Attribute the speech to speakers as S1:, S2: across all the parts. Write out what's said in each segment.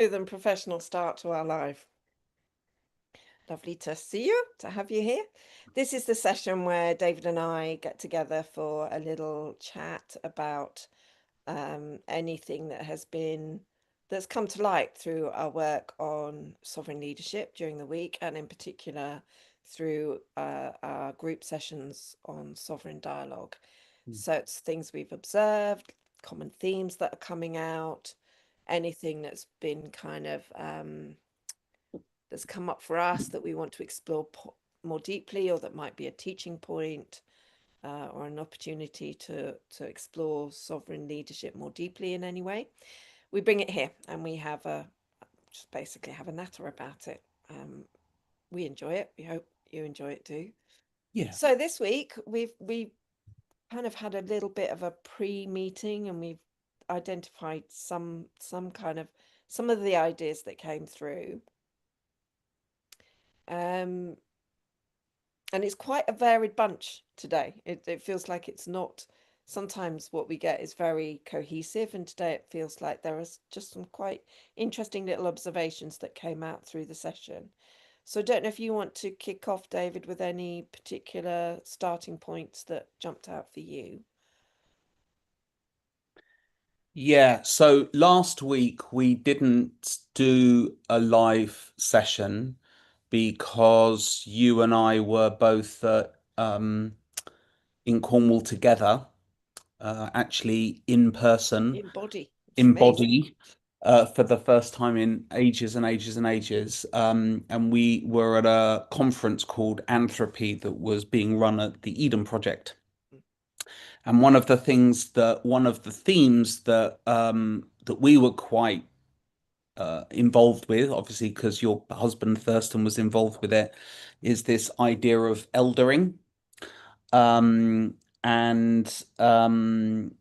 S1: Than professional start to our life. Lovely to see you, to have you here. This is the session where David and I get together for a little chat about anything that's come to light through our work on sovereign leadership during the week, and in particular through our group sessions on sovereign dialogue.
S2: Mm.
S1: So it's things we've observed, common themes that are coming out, anything that's been that's come up for us that we want to explore more deeply, or that might be a teaching point, or an opportunity to explore sovereign leadership more deeply in any way. We bring it here and we have a just basically have a natter about it. We enjoy it. We hope you enjoy it too.
S2: Yeah.
S1: So this week we kind of had a little bit of a pre-meeting, and we've identified some of the ideas that came through. Um, and it's quite a varied bunch today. It feels like it's not, sometimes what we get is very cohesive, and today it feels like there is just some quite interesting little observations that came out through the session. So I don't know if you want to kick off, David, with any particular starting points that jumped out for you.
S2: Yeah. So last week we didn't do a live session because you and I were both in Cornwall together, actually in person,
S1: In body. It's
S2: in
S1: amazing.
S2: body, for the first time in ages and ages and ages. And we were at a conference called Anthropy that was being run at the Eden Project. And one of the themes that we were quite involved with, obviously because your husband Thurston was involved with it, is this idea of eldering. Um, and um,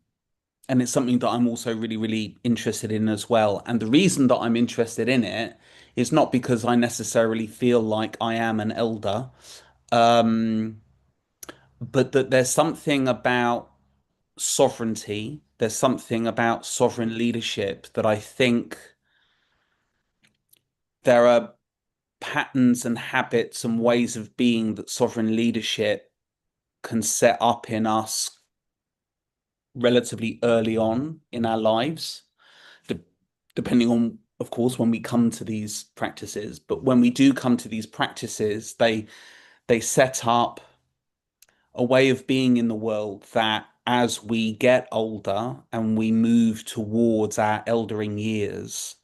S2: and it's something that I'm also really, really interested in as well. And the reason that I'm interested in it is not because I necessarily feel like I am an elder, um, but that there's something about sovereignty, there's something about sovereign leadership that I think there are patterns and habits and ways of being that sovereign leadership can set up in us relatively early on in our lives, de depending on, of course, when we come to these practices. But when we do come to these practices, they set up a way of being in the world that as we get older and we move towards our eldering years,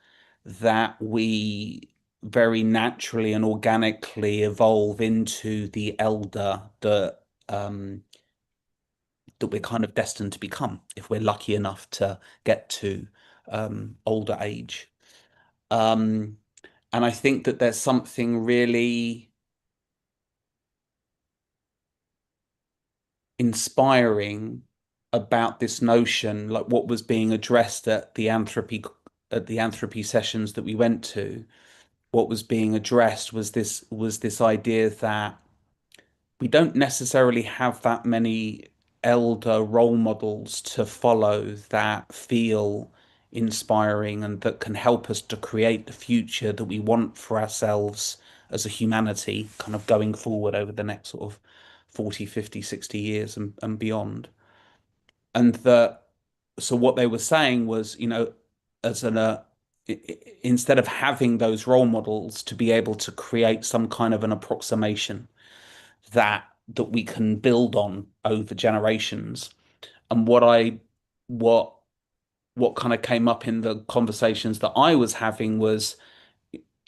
S2: that we very naturally and organically evolve into the elder um, that we're kind of destined to become if we're lucky enough to get to older age. Um, and I think that there's something really inspiring about this notion, like what was being addressed at the anthropy sessions that we went to. What was being addressed was this idea that we don't necessarily have that many elder role models to follow that feel inspiring and that can help us to create the future that we want for ourselves as a humanity, kind of going forward over the next sort of 40, 50, 60 years and beyond. And that, so what they were saying was, as instead of having those role models, to be able to create some kind of an approximation that we can build on over generations. And what what kind of came up in the conversations that I was having was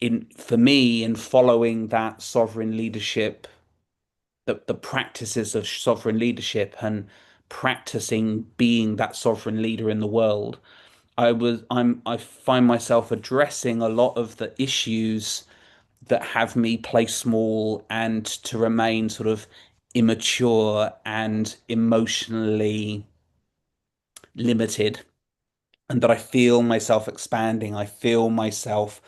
S2: in for me in following that sovereign leadership, the practices of sovereign leadership and practicing being that sovereign leader in the world. I find myself addressing a lot of the issues that have me play small and to remain sort of immature and emotionally limited, and that I feel myself expanding. I feel myself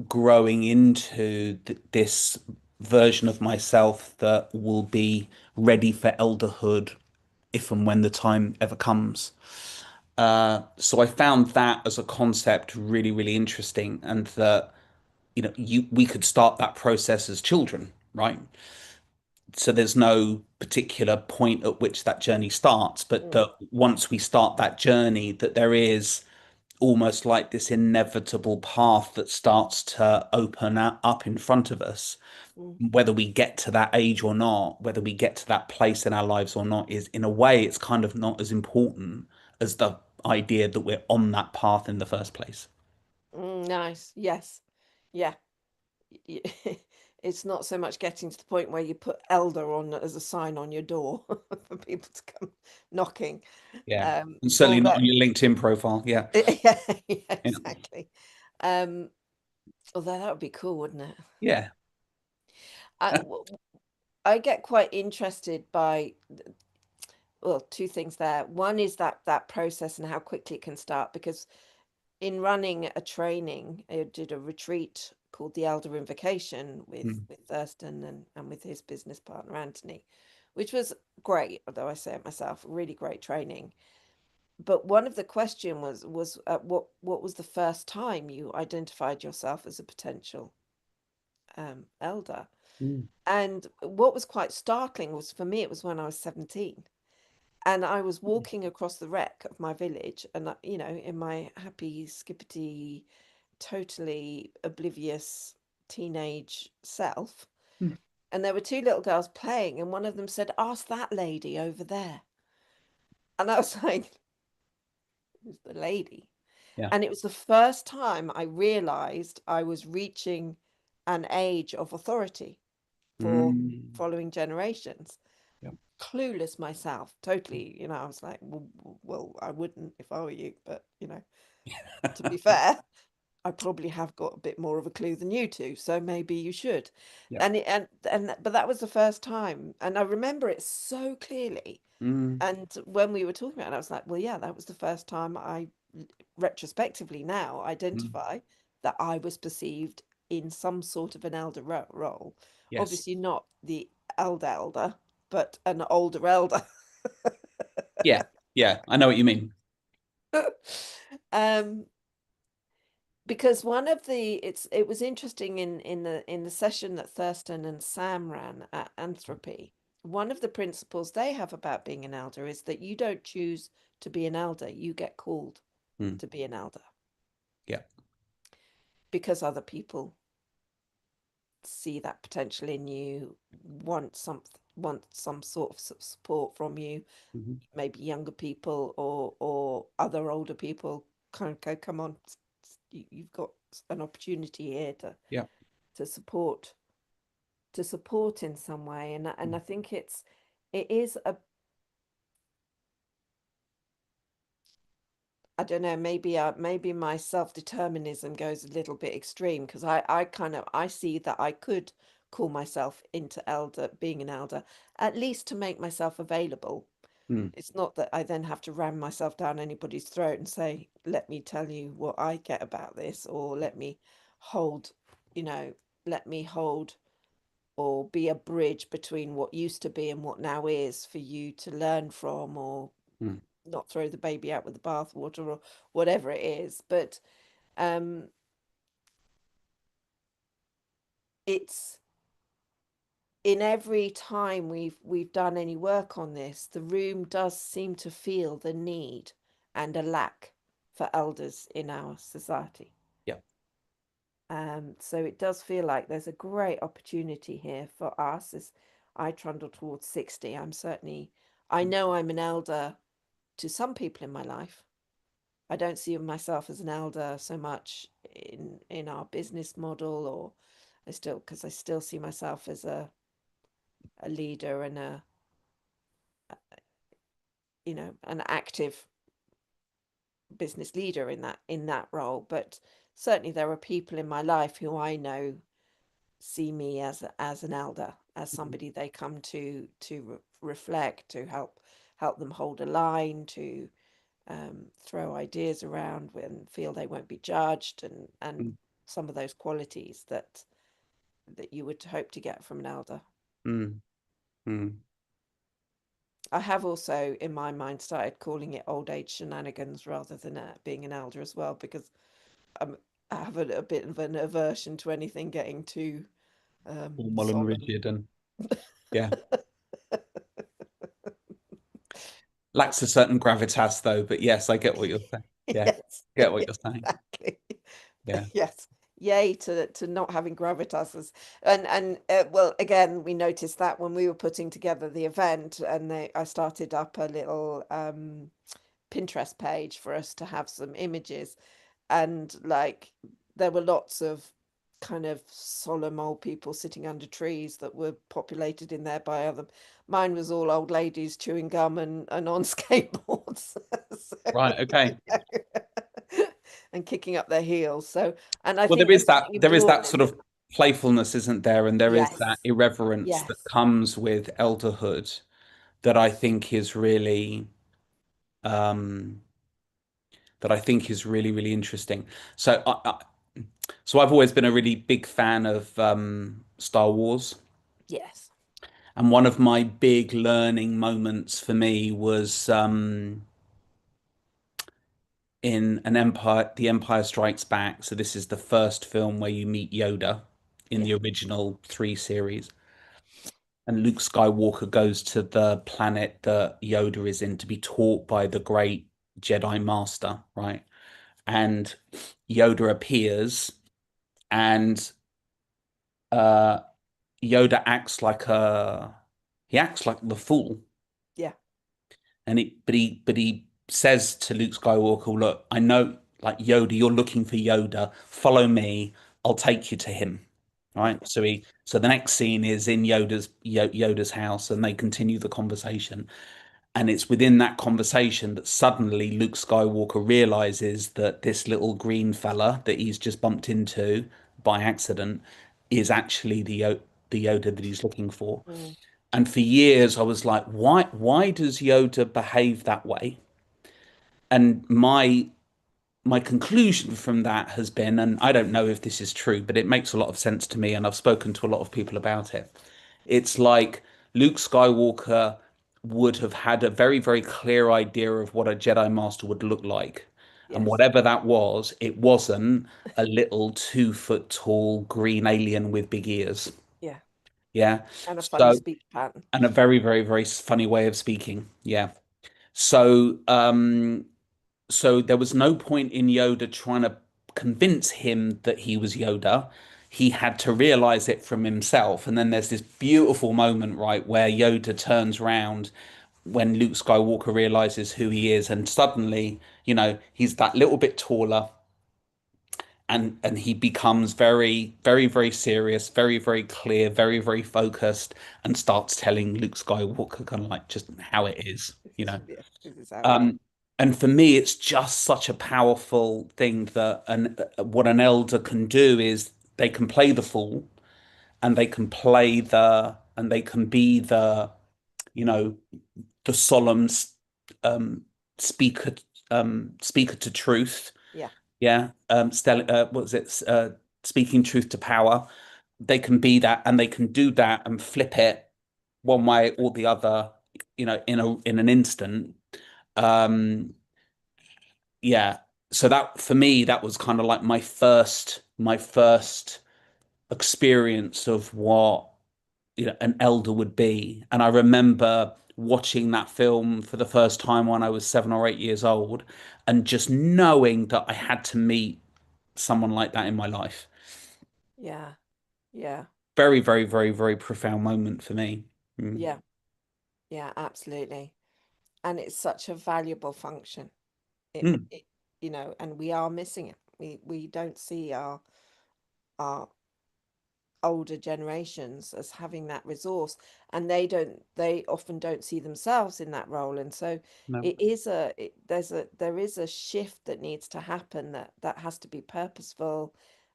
S2: growing into this version of myself that will be ready for elderhood if and when the time ever comes. So I found that as a concept really, really interesting, and that we could start that process as children, right? So there's no particular point at which that journey starts, but
S1: Mm,
S2: that once we start that journey, that there is almost like this inevitable path that starts to open up in front of us,
S1: mm,
S2: whether we get to that age or not, whether we get to that place in our lives or not, is in a way, it's kind of not as important as the idea that we're on that path in the first place.
S1: nice. Yes. Yeah. y- It's not so much getting to the point where you put elder on as a sign on your door for people to come knocking.
S2: Yeah. And certainly not
S1: Although,
S2: on your LinkedIn profile. Yeah.
S1: yeah, yeah,
S2: Yeah.
S1: exactly. Um, although that would be cool, wouldn't it?
S2: Yeah.
S1: I, w- I get quite interested by, well, two things there. One is that process and how quickly it can start, because in running a training, I did a retreat called the Elder Invocation
S2: Mm,
S1: with Thurston and with his business partner Anthony, which was great, although I say it myself, really great training. But one of the question was what was the first time you identified yourself as a potential elder?
S2: mm,
S1: And what was quite startling was, for me, it was when I was 17 and I was walking across the wreck of my village, and in my happy, skippity, totally oblivious teenage self,
S2: mm.
S1: and there were two little girls playing, and one of them said, "Ask that lady over there." And I was like, "Who's the lady?"
S2: Yeah.
S1: And it was the first time I realized I was reaching an age of authority for
S2: Mm,
S1: following generations.
S2: yeah.
S1: Clueless myself, totally. I was like, well, I wouldn't if I were you, but to be fair, I probably have got a bit more of a clue than you two, so maybe you should.
S2: Yeah.
S1: But that was the first time, and I remember it so clearly.
S2: Mm,
S1: And when we were talking about it, I was like, well, yeah, that was the first time I retrospectively now
S2: mm.
S1: identify that I was perceived in some sort of an elder role.
S2: Yes.
S1: Obviously not the elder, but an older elder.
S2: Yeah. Yeah. I know what you mean.
S1: um because one of the it was interesting in the session that Thurston and Sam ran at Anthropy. One of the principles they have about being an elder is that you don't choose to be an elder, you get called
S2: Mm,
S1: to be an elder
S2: yeah.
S1: because other people see that potential in you, want some sort of support from you,
S2: Hmm.
S1: maybe younger people or other older people kind of go, come on, you've got an opportunity here
S2: Yeah.
S1: to support in some way. And
S2: Mm,
S1: I think it is a, I don't know, maybe my self-determinism goes a little bit extreme, because I kind of I see that I could call myself into being an elder, at least to make myself available.
S2: mm,
S1: It's not that I then have to ram myself down anybody's throat and say, let me tell you what I get about this, or hold, you know, let me hold or be a bridge between what used to be and what now is for you to learn from, or
S2: mm,
S1: not throw the baby out with the bathwater, or whatever it is. But um, it's in every time we've done any work on this, the room does seem to feel the need and a lack for elders in our society.
S2: yeah.
S1: So it does feel like there's a great opportunity here for us as I trundle towards 60. I know I'm an elder to some people in my life. I don't see myself as an elder so much in our business model, or because I still see myself as a leader and an active business leader in that role. But certainly there are people in my life who I know see me as an elder, as
S2: Mhm.
S1: somebody they come to reflect, to help them hold a line, to throw ideas around and feel they won't be judged, and
S2: Mm,
S1: some of those qualities that you would hope to get from an elder.
S2: mm, mm.
S1: I have also, in my mind, started calling it old age shenanigans rather than being an elder as well, because I'm, I have a bit of an aversion to anything getting too
S2: Formal and
S1: solemn.
S2: rigid, and yeah, lacks a certain gravitas though. But yes, I get what you're saying. Yeah,
S1: Yes,
S2: get what you're saying.
S1: exactly.
S2: Yeah,
S1: Yes. Yay to not having gravitas and well, again, we noticed that when we were putting together the event, and I started up a little Pinterest page for us to have some images, and like there were lots of kind of solemn old people sitting under trees that were populated in there by other. Mine was all old ladies chewing gum and on skateboards. So,
S2: right. Okay.
S1: you know, and kicking up their heels. So, and I
S2: Well,
S1: think there's something
S2: there is that
S1: important
S2: sort
S1: in.
S2: of playfulness, isn't there? And there is that
S1: Yes,
S2: irreverence that
S1: yes,
S2: comes with elderhood that I think is really um that I think is really, really interesting. So so I've always been a really big fan of Star Wars.
S1: yes,
S2: And one of my big learning moments for me was in an Empire, The Empire Strikes Back. So this is the first film where you meet Yoda in
S1: yeah,
S2: the original three series. And Luke Skywalker goes to the planet that Yoda is in to be taught by the great Jedi Master, right? And Yoda appears, and uh, Yoda he acts like the fool,
S1: yeah,
S2: and but he says to Luke Skywalker, "Look, I know, like Yoda, you're looking for Yoda. Follow me. I'll take you to him."
S1: yeah,
S2: Right. So the next scene is in Yoda's house, and they continue the conversation. And it's within that conversation that suddenly Luke Skywalker realizes that this little green fella that he's just bumped into by accident is actually the Yoda that he's looking for.
S1: mm,
S2: And for years, I was like, why does Yoda behave that way? And my conclusion from that has been, and I don't know if this is true, but it makes a lot of sense to me, and I've spoken to a lot of people about it. It's like Luke Skywalker would have had a very, very clear idea of what a Jedi Master would look like. And
S1: yes,
S2: whatever that was, it wasn't a little 2 foot tall green alien with big ears.
S1: yeah,
S2: Yeah.
S1: and a funny
S2: So,
S1: speech pattern.
S2: and a very, very, very funny way of speaking. Yeah. So, so there was no point in Yoda trying to convince him that he was Yoda. He had to realize it from himself. And then there's this beautiful moment, right, where Yoda turns around when Luke Skywalker realizes who he is, and suddenly, he's that little bit taller, and he becomes very, very, very serious, very, very clear, very, very focused, and starts telling Luke Skywalker kind of like just how it is.
S1: Yes, this is how it is.
S2: Um, and for me, it's just such a powerful thing that what an elder can do is they can play the fool, and they can be you know, the solemn um, speaker, speaker to truth.
S1: Yeah,
S2: Yeah. What was it? Speaking truth to power. They can be that, and they can do that and flip it one way or the other, in an instant. Um, yeah. So that for me, that was kind of like my first experience of what an elder would be. And I remember watching that film for the first time when I was 7 or 8 years old, and just knowing that I had to meet someone like that in my life.
S1: yeah, yeah,
S2: Very, very, very, very profound moment for me. Mm.
S1: yeah, yeah, absolutely. And it's such a valuable function.
S2: Mm.
S1: It and we are missing it. We don't see our older generations as having that resource, and they often don't see themselves in that role, and so
S2: No.
S1: it is there is a shift that needs to happen, that has to be purposeful.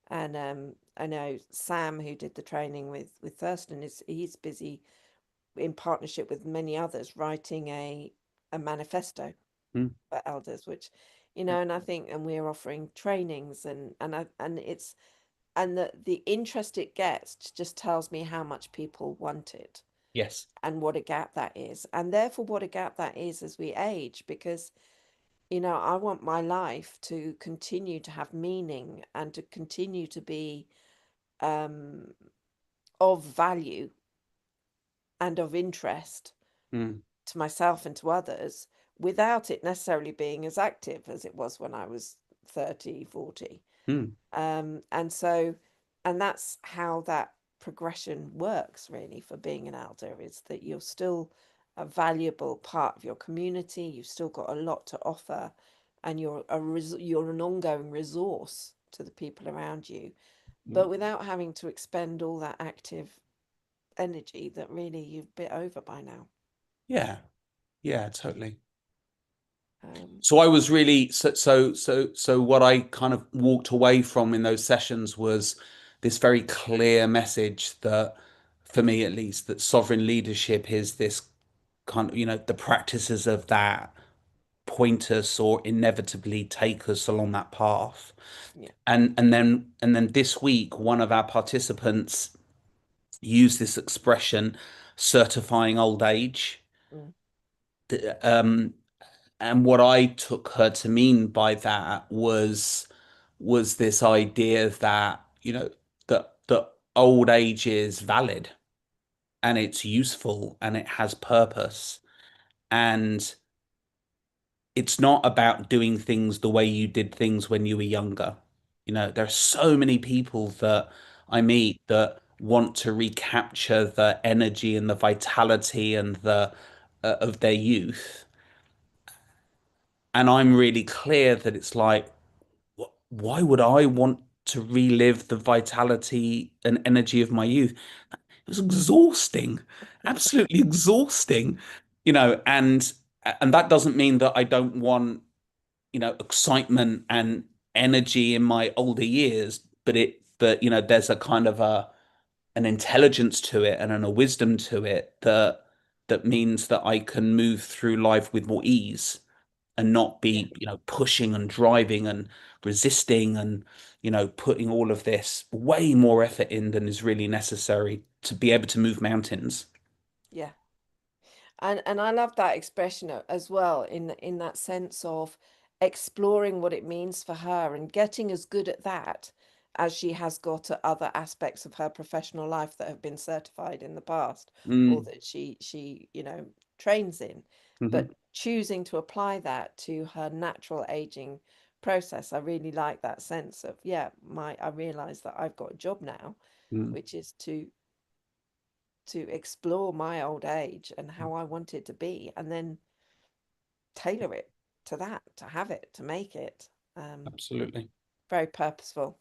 S1: And I know Sam, who did the training with Thurston, he's busy in partnership with many others writing a manifesto
S2: Mm.
S1: for elders, which and I think, and we're offering trainings, and the interest it gets just tells me how much people want it.
S2: Yes.
S1: and what a gap that is. And therefore, what a gap that is as we age, because, I want my life to continue to have meaning and to continue to be um, of value and of interest
S2: Mm,
S1: to myself and to others without it necessarily being as active as it was when I was 30, 40.
S2: mm,
S1: And so, and that's how that progression works really for being an elder, is that you're still a valuable part of your community. You've still got a lot to offer, and you're an ongoing resource to the people around you,
S2: mm.
S1: but without having to expend all that active energy that really you've bit over by now.
S2: Yeah. Yeah, totally.
S1: Um,
S2: So I was really so what I kind of walked away from in those sessions was this very clear message that, for me at least, that sovereign leadership is this kind of, the practices of that point us or inevitably take us along that path.
S1: yeah.
S2: And then this week, one of our participants used this expression, certifying old age.
S1: Mm,
S2: Um, and what I took her to mean by that was this idea that, that old age is valid and it's useful and it has purpose. And it's not about doing things the way you did things when you were younger. There are so many people that I meet that want to recapture the energy and the vitality and the of their youth. And I'm really clear that it's like, why would I want to relive the vitality and energy of my youth? It was exhausting, absolutely exhausting, and that doesn't mean that I don't want, excitement and energy in my older years, but there's a kind of an intelligence to it and a wisdom to it that means that I can move through life with more ease and not
S1: yeah.
S2: be, pushing and driving and resisting and, putting all of this way more effort in than is really necessary to be able to move mountains.
S1: Yeah. And I love that expression as well, in that sense of exploring what it means for her and getting as good at that as she has got at other aspects of her professional life that have been certified in the past, or
S2: Mm,
S1: that she trains in,
S2: hmm
S1: but choosing to apply that to her natural aging process. I really like that sense of, yeah, my I realize that I've got a job now,
S2: mm,
S1: which is to explore my old age and how I want it to be, and then tailor it to that, to have it, to make it.
S2: absolutely.
S1: Very purposeful.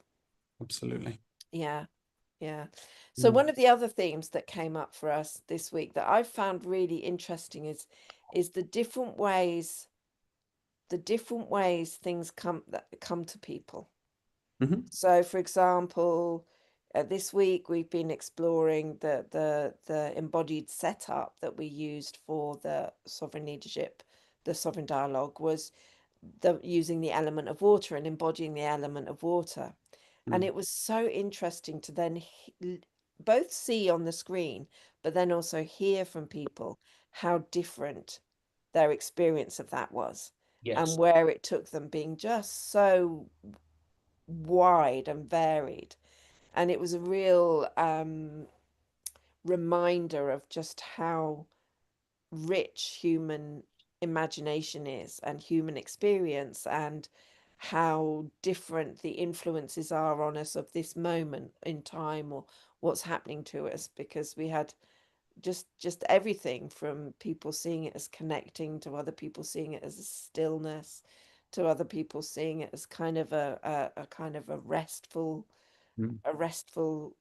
S2: Absolutely.
S1: Yeah, yeah. So
S2: Mm,
S1: one of the other themes that came up for us this week that I found really interesting is the different ways things come to people.
S2: hmm
S1: So, for example, this week we've been exploring the embodied setup that we used for the sovereign leadership. The sovereign dialogue was using the element of water and embodying the element of water, and
S2: mm,
S1: it was so interesting to then both see on the screen, but then also hear from people how different their experience of that was, and
S2: yes.
S1: where it took them, being just so wide and varied. And it was a real reminder of just how rich human imagination is and human experience, and how different the influences are on us of this moment in time, or what's happening to us, because we had just everything from people seeing it as connecting, to other people seeing it as a stillness, to other people seeing it as kind of a kind of
S2: Mm,
S1: a restful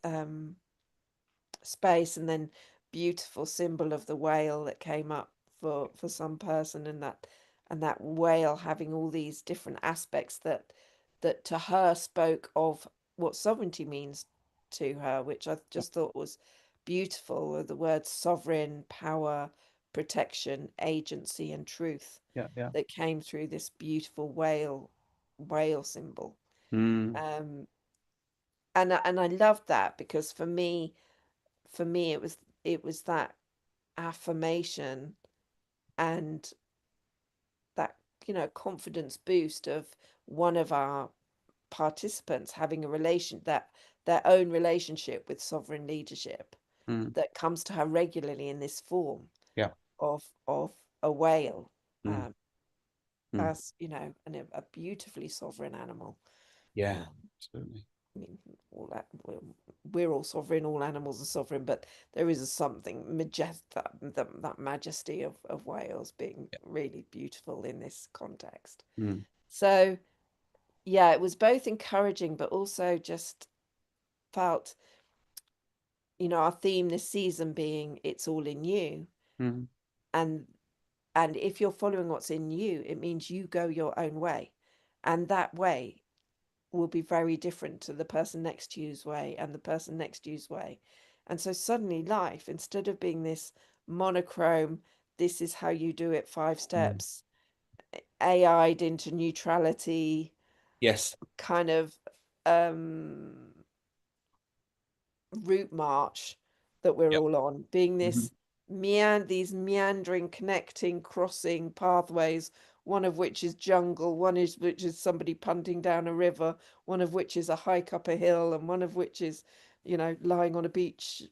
S1: um space, and then beautiful symbol of the whale that came up for some person, and that whale having all these different aspects that to her spoke of what sovereignty means to her, which I
S2: yeah,
S1: just thought was beautiful, the words sovereign, power, protection, agency, and truth
S2: yeah, yeah.
S1: that came through this beautiful whale symbol.
S2: Mm,
S1: um and I loved that, because for me it was it was that affirmation and that, confidence boost of one of our participants having a relation that their own relationship with sovereign leadership
S2: mm,
S1: that comes to her regularly in this form
S2: yeah,
S1: of a whale,
S2: mm, mm,
S1: as a beautifully sovereign animal.
S2: yeah,
S1: uh,
S2: absolutely.
S1: I mean, all that we're all sovereign, all animals are sovereign, but there is something majestic, that majesty of whales being
S2: Yeah.
S1: really beautiful in this context.
S2: Mm,
S1: So yeah, it was both encouraging, but also just felt, our theme this season being it's all in you.
S2: mm,
S1: And if you're following what's in you, it means you go your own way. And that way will be very different to the person next to you's way and the person next to you's way. And so suddenly life, instead of being this monochrome, this is how you do it, 5
S2: mm.
S1: steps, AI'd into neutrality,
S2: Yes.
S1: kind of um route march that we're
S2: Yep.
S1: all on, being
S2: Hmm.
S1: this these meandering, connecting, crossing pathways, one of which is jungle, which is somebody punting down a river, one of which is a hike up a hill, and one of which is, lying on a beach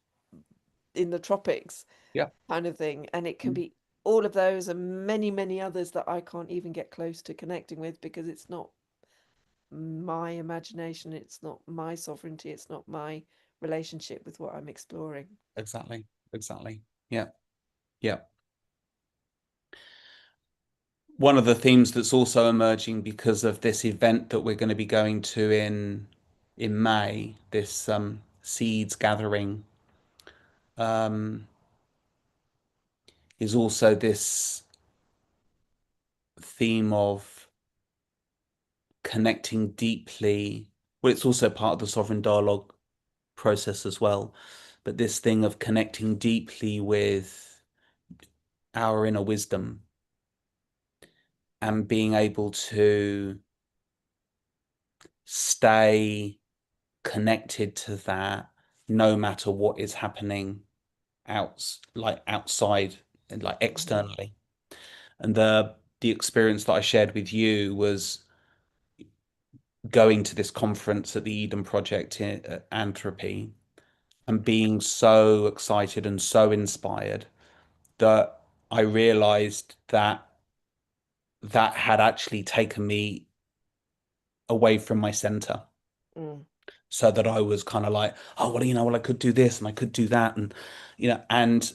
S1: in the tropics,
S2: Yep.
S1: kind of thing. And it can
S2: Mm,
S1: be all of those and many, many others that I can't even get close to connecting with because it's not my imagination, it's not my sovereignty, it's not my relationship with what I'm exploring.
S2: exactly. Exactly. Yeah. Yeah. One of the themes that's also emerging because of this event that we're going to be going to in May, this seeds gathering, um, is also this theme of connecting deeply. Well, it's also part of the sovereign dialogue process as well, but this thing of connecting deeply with our inner wisdom and being able to stay connected to that no matter what is happening outside and like
S1: Mhm.
S2: externally. And the experience that I shared with you was going to this conference at the Eden Project in Anthropy and being so excited and so inspired that I realized that that had actually taken me away from my center.
S1: Mm,
S2: So that I was kind of like, oh, well, well, I could do this and I could do that. And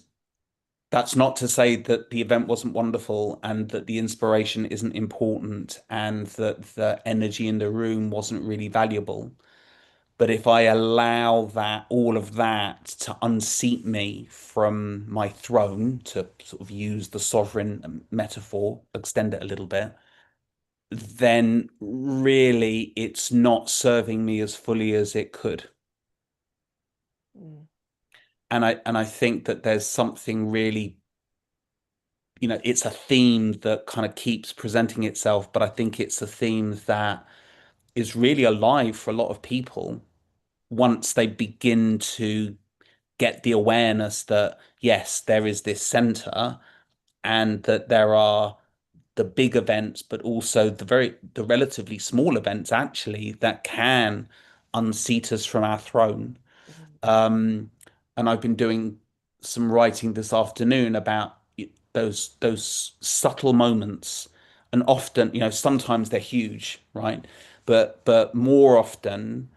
S2: that's not to say that the event wasn't wonderful and that the inspiration isn't important and that the energy in the room wasn't really valuable. But if I allow all of that to unseat me from my throne, to sort of use the sovereign metaphor, extend it a little bit, then really it's not serving me as fully as it could.
S1: mm,
S2: And I think that there's something really, it's a theme that kind of keeps presenting itself, but I think it's a theme that is really alive for a lot of people once they begin to get the awareness that yes, there is this center and that there are the big events, but also the relatively small events actually that can unseat us from our throne.
S1: mm,
S2: Um, and I've been doing some writing this afternoon about those subtle moments, and often, sometimes they're huge, right? But more often,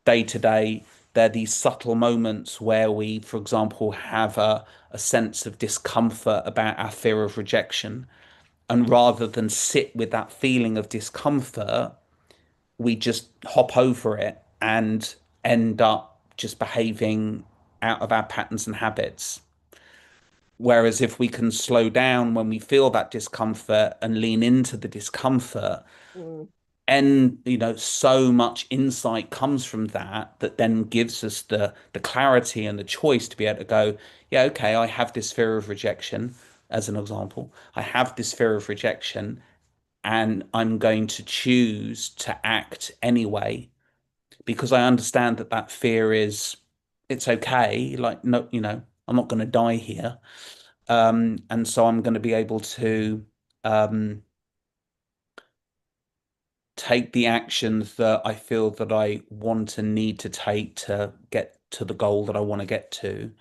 S2: day to day, they're these subtle moments where we, for example, have a sense of discomfort about our fear of rejection. And rather than sit with that feeling of discomfort, we just hop over it and end up just behaving out of our patterns and habits. Whereas if we can slow down when we feel that discomfort and lean into the discomfort,
S1: mm,
S2: and so much insight comes from that that then gives us the clarity and the choice to be able to go, yeah, okay, I have this fear of rejection, as an example. I have this fear of rejection, and I'm going to choose to act anyway because I understand that fear is, it's okay. Like, no, I'm not going to die here. And so I'm going to be able to um, take the actions that I feel that I want and need to take to get to the goal that I want to get to.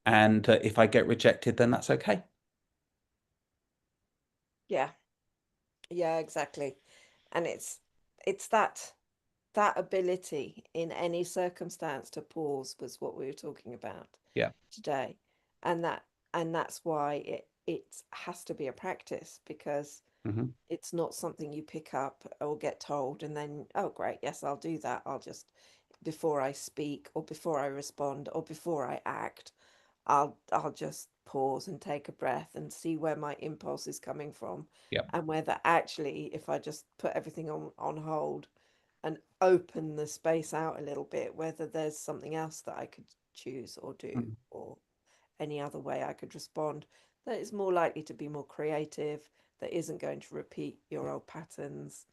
S2: And if I get rejected, then that's okay.
S1: Yeah. Yeah, exactly. And it's that ability in any circumstance to pause was what we were talking about
S2: Yeah.
S1: today. And that's why it has to be a practice, because
S2: Hmm.
S1: it's not something you pick up or get told and then, oh great, yes, I'll do that. I'll just, before I speak or before I respond or before I act, I'll just pause and take a breath and see where my impulse is coming from,
S2: Yeah.
S1: and whether actually, if I just put everything on hold and open the space out a little bit, whether there's something else that I could choose or do,
S2: Mm.
S1: or any other way I could respond that is more likely to be more creative, that isn't going to repeat your old patterns,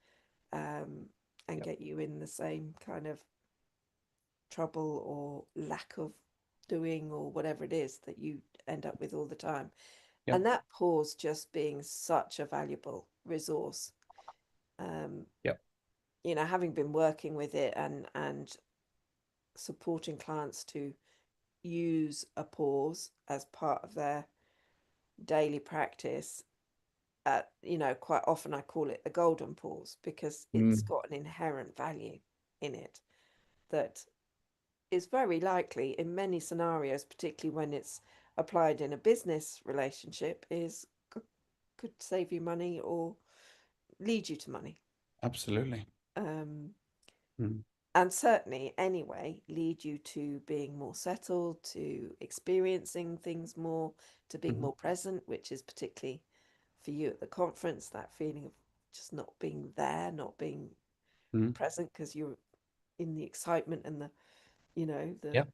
S1: um, and
S2: Yeah.
S1: get you in the same kind of trouble or lack of doing or whatever it is that you end up with all the time.
S2: Yeah.
S1: And that pause just being such a valuable resource. Um,
S2: Yeah.
S1: Having been working with it and supporting clients to use a pause as part of their daily practice, quite often I call it the golden pause, because it's
S2: Mm.
S1: got an inherent value in it that is very likely in many scenarios, particularly when it's applied in a business relationship, could save you money or lead you to money.
S2: Absolutely.
S1: Um,
S2: Mm.
S1: and certainly, anyway, lead you to being more settled, to experiencing things more, to being
S2: Hmm.
S1: more present, which is particularly for you at the conference, that feeling of just not being there, not being
S2: Mm.
S1: present because you're in the excitement and the, you know,
S2: Yeah.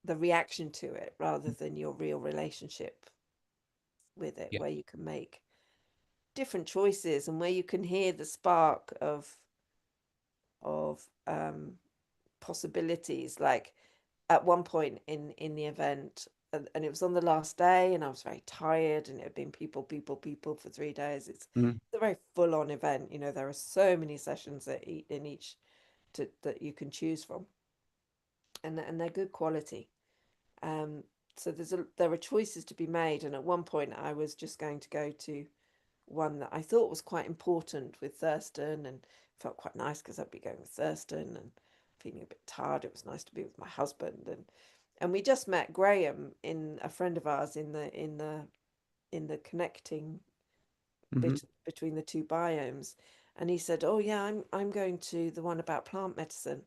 S1: the reaction to it rather than your real relationship with it,
S2: Yeah.
S1: where you can make different choices and where you can hear the spark of possibilities. Like at one point in the event, and it was on the last day, and I was very tired, and it had been people, people, people for 3 days. It's
S2: Mm.
S1: a very full on event. There are so many sessions in each that you can choose from, and they're good quality. Um, so there are choices to be made, and at one point I was just going to go to one that I thought was quite important with Thurston, and felt quite nice because I'd be going with Thurston and feeling a bit tired. It was nice to be with my husband, and we just met Graham, in a friend of ours, in the connecting
S2: Hmm.
S1: between the two biomes. And he said, oh yeah, I'm going to the one about plant medicine.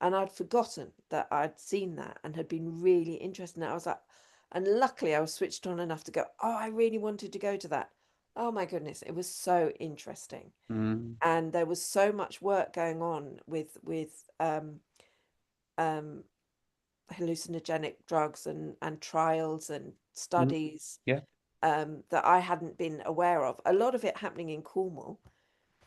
S1: And I'd forgotten that I'd seen that and had been really interested in it. I was like, and luckily I was switched on enough to go, oh, I really wanted to go to that. Oh my goodness, it was so interesting.
S2: Mm.
S1: And there was so much work going on with um, hallucinogenic drugs and trials and
S2: Mm.
S1: studies,
S2: Yeah.
S1: that I hadn't been aware of. A lot of it happening in Cornwall,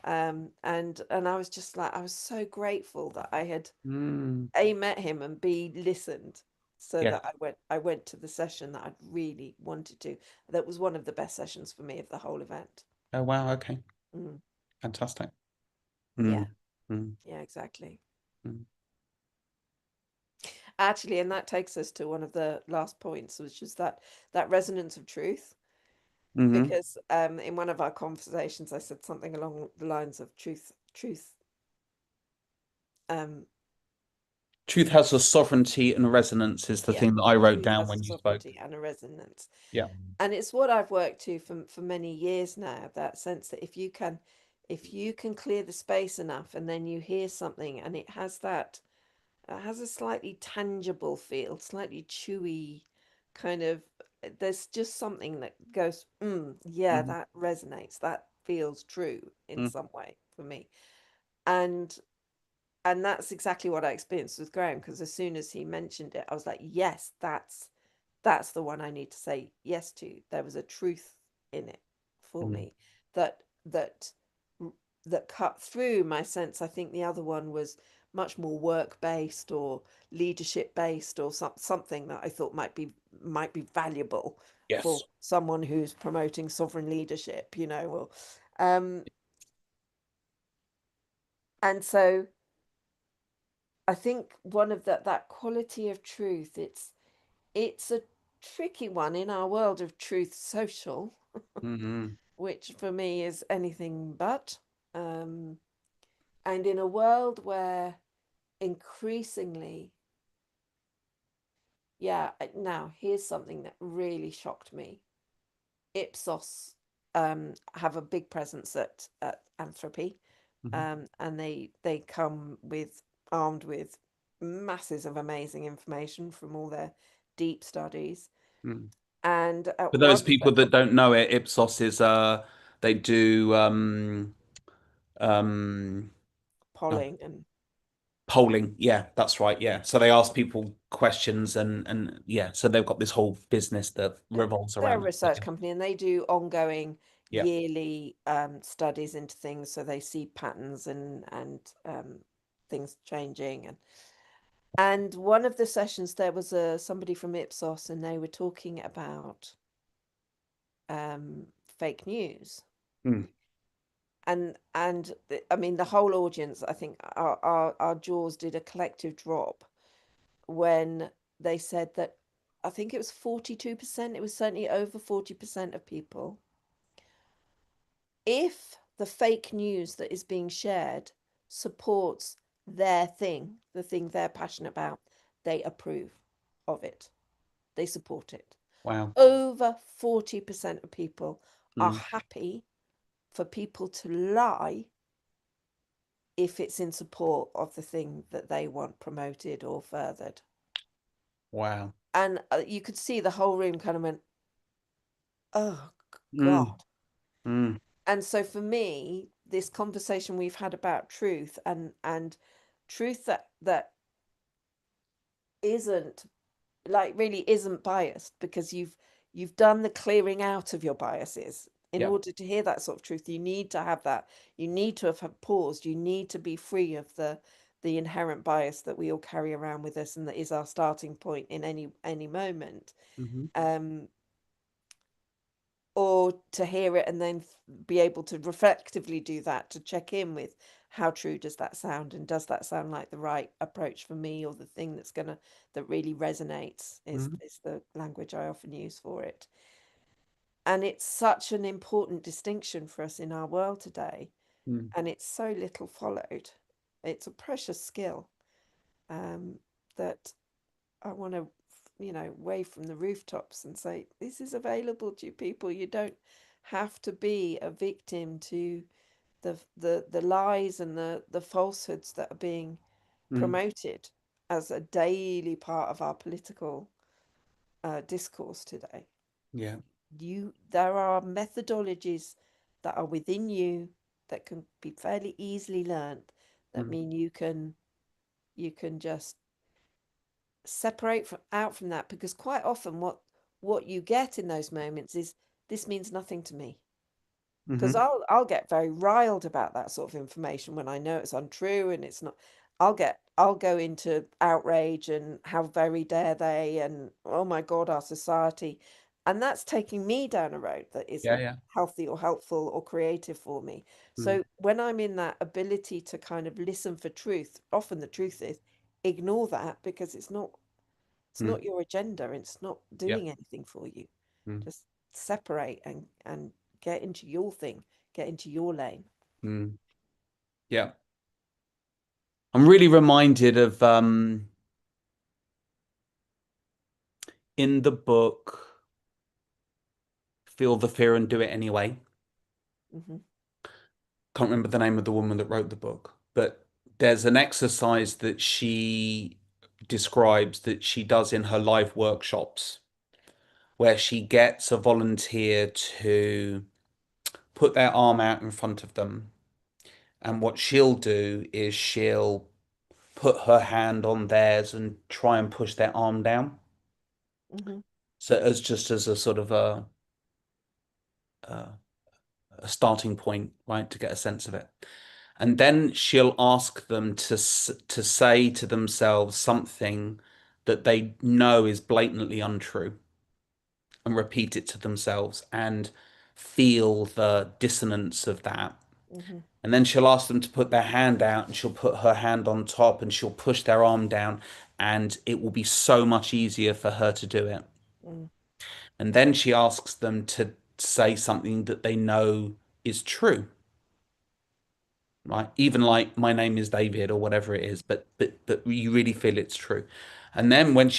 S1: and I was just like, I was so grateful that I had
S2: Mm.
S1: A, met him, and B, listened, so
S2: Yes.
S1: that I went to the session that I'd really wanted to. That was one of the best sessions for me of the whole event.
S2: Oh, wow. Okay.
S1: Mm,
S2: Fantastic.
S1: yeah,
S2: Mm. Mm.
S1: yeah, exactly.
S2: Mm.
S1: Actually, and that takes us to one of the last points, which is that resonance of truth.
S2: Hmm.
S1: Because in one of our conversations, I said something along the lines of truth. Um,
S2: Truth has a sovereignty and resonance is the
S1: yeah,
S2: thing that I wrote
S1: truth
S2: down
S1: has a
S2: when you spoke.
S1: sovereignty and a resonance.
S2: Yeah.
S1: And it's what I've worked to for many years now, that sense that if you can clear the space enough, and then you hear something and it has a slightly tangible feel, slightly chewy kind of, there's just something that goes, yeah,
S2: Hmm.
S1: that resonates, that feels true in
S2: Mm.
S1: some way for me. And and that's exactly what I experienced with Graham, because as soon as he mentioned it, I was like, yes, that's the one I need to say yes to. There was a truth in it for
S2: Mm.
S1: me that that cut through my sense. I think the other one was much more work based or leadership based or something that I thought might be valuable for
S2: Yes.
S1: someone who's promoting sovereign leadership, or um, and so I think one of that quality of truth, it's a tricky one in our world of truth social,
S2: Hmm.
S1: which for me is anything but. Um, and in a world where increasingly, yeah, now here's something that really shocked me. Ipsos have a big presence at Anthropy,
S2: Hmm.
S1: and they come with armed with masses of amazing information from all their deep studies.
S2: Mm.
S1: And
S2: For
S1: at
S2: those
S1: one
S2: people that don't know it, Ipsos is they do um oh,
S1: polling and
S2: polling. Yeah, that's right. Yeah. So they ask people questions and yeah, so they've got this whole business that
S1: yeah,
S2: revolves
S1: they're a
S2: around it.
S1: research company and they do ongoing
S2: Yeah.
S1: yearly studies into things, so they see patterns and things changing. And one of the sessions there was somebody from Ipsos, and they were talking about fake news.
S2: Mm.
S1: I mean, the whole audience, I think our jaws did a collective drop when they said that, I think it was 42%, it was certainly over 40% of people, if the fake news that is being shared supports their thing, the thing they're passionate about, they approve of it. They support it.
S2: Wow.
S1: Over 40% of people are
S2: Mm.
S1: happy for people to lie if it's in support of the thing that they want promoted or furthered.
S2: Wow.
S1: And you could see the whole room kind of went, oh,
S2: Mm.
S1: God.
S2: Mm.
S1: And so for me, this conversation we've had about truth and truth that isn't, like, really isn't biased, because you've done the clearing out of your biases. In
S2: Yeah.
S1: order to hear that sort of truth, you need to have that. You need to have paused. You need to be free of the inherent bias that we all carry around with us and that is our starting point in any moment.
S2: Hmm.
S1: Um, or to hear it and then be able to reflectively do that, to check in with how true does that sound, and does that sound like the right approach for me, or the thing that really resonates is
S2: Hmm.
S1: is the language I often use for it. And it's such an important distinction for us in our world today,
S2: Mm.
S1: and it's so little followed. It's a precious skill, um, that I want to, wave from the rooftops and say, this is available to you people. You don't have to be a victim to the lies and the falsehoods that are being
S2: Mm.
S1: promoted as a daily part of our political discourse today.
S2: Yeah.
S1: There are methodologies that are within you that can be fairly easily learnt, that
S2: Mm.
S1: mean you can just separate out from that, because quite often what you get in those moments is, this means nothing to me, because
S2: Hmm.
S1: I'll get very riled about that sort of information when I know it's untrue and it's not. I'll go into outrage and how very dare they, and oh my God, our society, and that's taking me down a road that
S2: Yeah.
S1: isn't
S2: Yeah.
S1: healthy or helpful or creative for me.
S2: Mm.
S1: So when I'm in that ability to kind of listen for truth, often the truth is, ignore that, because it's not
S2: Mm.
S1: your agenda. It's not
S2: Yeah.
S1: doing anything for you.
S2: Mm.
S1: Just separate and get into your thing, get into your lane.
S2: Mm. Yeah. I'm really reminded of in the book Feel the Fear and Do It Anyway.
S1: Hmm.
S2: Can't remember the name of the woman that wrote the book, but there's an exercise that she describes that she does in her live workshops where she gets a volunteer to put their arm out in front of them. And what she'll do is she'll put her hand on theirs and try and push their arm down.
S1: Hmm.
S2: So as just as a sort of a a starting point, right, to get a sense of it. And then she'll ask them to say to themselves something that they know is blatantly untrue and repeat it to themselves and feel the dissonance of that.
S1: Hmm.
S2: And then she'll ask them to put their hand out and she'll put her hand on top and she'll push their arm down and it will be so much easier for her to do it.
S1: Mm.
S2: And then she asks them to say something that they know is true, right? Even like my name is David or whatever it is, but you really feel it's true. And then when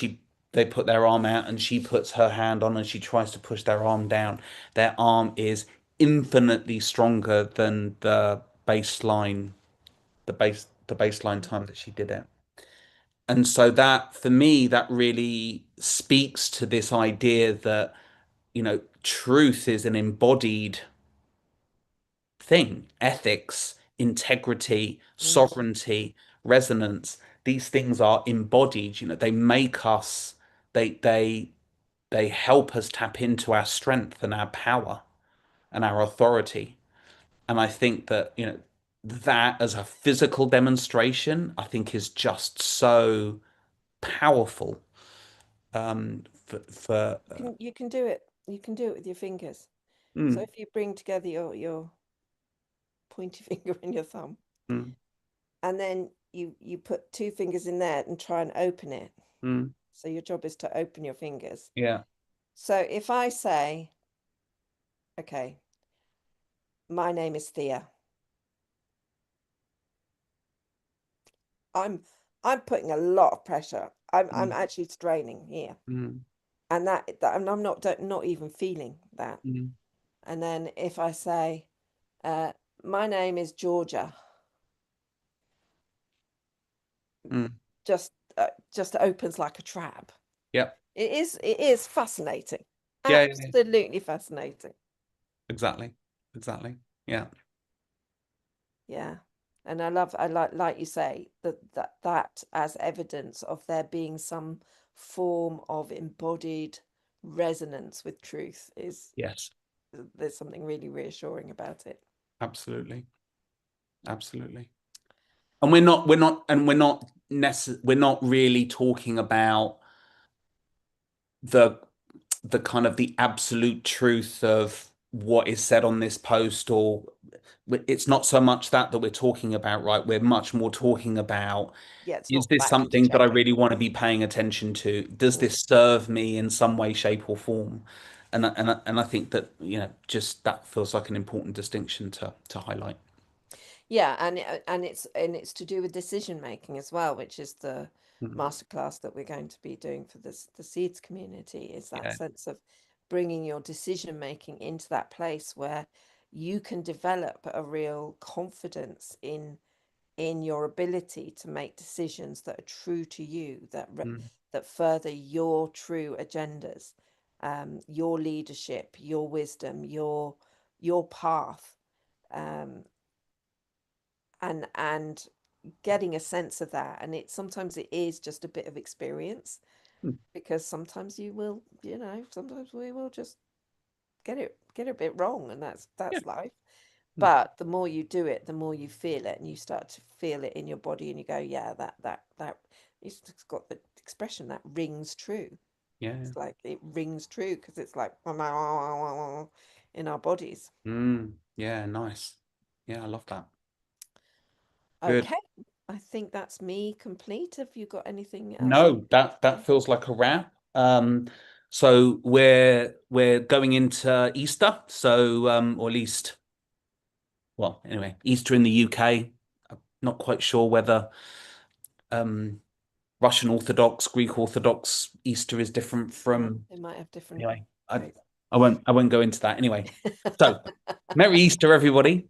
S2: they put their arm out and she puts her hand on and she tries to push their arm down, their arm is infinitely stronger than the baseline time that she did it. And so that for me, that really speaks to this idea that, truth is an embodied thing. Ethics, integrity,
S1: Mm.
S2: sovereignty, resonance, these things are embodied. They make us, they they help us tap into our strength and our power and our authority. And I think that, that as a physical demonstration, I think is just so powerful. For
S1: You can do it. You can do it with your fingers. So
S2: mm,
S1: if you bring together your pointy finger and your thumb,
S2: mm,
S1: and then you put two fingers in there and try and open it.
S2: mm,
S1: So your job is to open your fingers.
S2: yeah,
S1: So if I say, okay, my name is Thea, I'm I'm putting a lot of pressure. I'm
S2: mm,
S1: actually straining here,
S2: mm,
S1: and that and I'm not even feeling that.
S2: mm,
S1: And then if I say, uh, my name is Georgia,
S2: mm,
S1: just opens like a trap.
S2: yeah,
S1: It is fascinating,
S2: yeah, yeah, yeah,
S1: absolutely fascinating.
S2: exactly, exactly, yeah,
S1: Yeah. And I like you say that as evidence of there being some form of embodied resonance with truth is
S2: yes,
S1: there's something really reassuring about it.
S2: absolutely, absolutely. And we're not really talking about the the kind of the absolute truth of what is said on this post, or it's not so much that we're talking about, right? We're much more talking about,
S1: Yeah, it's
S2: is
S1: not
S2: this
S1: fact
S2: something that I
S1: checking.
S2: really want to be paying attention to? Does
S1: Mm.
S2: this serve me in some way, shape, or form? And I think that, just that feels like an important distinction to highlight.
S1: Yeah, and it's to do with decision making as well, which is the
S2: Mm.
S1: masterclass that we're going to be doing for the seeds community, is that
S2: Yeah.
S1: sense of bringing your decision making into that place where you can develop a real confidence in your ability to make decisions that are true to you,
S2: Mm.
S1: that further your true agendas, your leadership, your wisdom, your path. Um, and getting a sense of that, and sometimes it is just a bit of experience,
S2: Mm.
S1: because sometimes sometimes we will just get it a bit wrong, and
S2: Yeah.
S1: that's life.
S2: Mm.
S1: But the more you do it, the more you feel it, and you start to feel it in your body, and you go, yeah, that it's got the expression that rings true.
S2: Yeah. Yeah.
S1: It's like it rings true because it's like in our bodies.
S2: Yeah. Nice. Yeah, I love that. Good.
S1: Okay, I think that's me complete. Have you got anything else you
S2: No, that feels like a wrap. So we're going into Easter. So or at least, well, anyway, Easter in the UK. I'm not quite sure whether um Russian Orthodox, Greek Orthodox Easter is different
S1: Yeah,
S2: from.
S1: they might have different
S2: Anyway, I
S1: dates.
S2: I won't go into that. Anyway, so Merry Easter, everybody.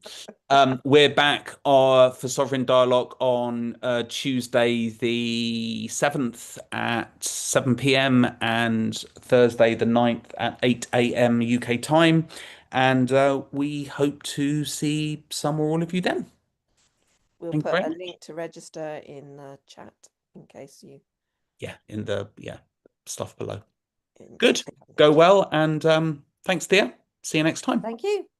S2: We're back for Sovereign Dialogue on Tuesday the 7th at 7 p.m. and Thursday the 9th at 8 a.m. UK time. And we hope to see some or all of you then.
S1: We'll
S2: Thank you
S1: put
S2: very
S1: a
S2: much.
S1: link to register in the chat in case you
S2: Yeah, in the stuff below.
S1: in
S2: Good.
S1: case you haven't got
S2: Go
S1: time.
S2: well. And thanks, Thea. See you next time.
S1: Thank you.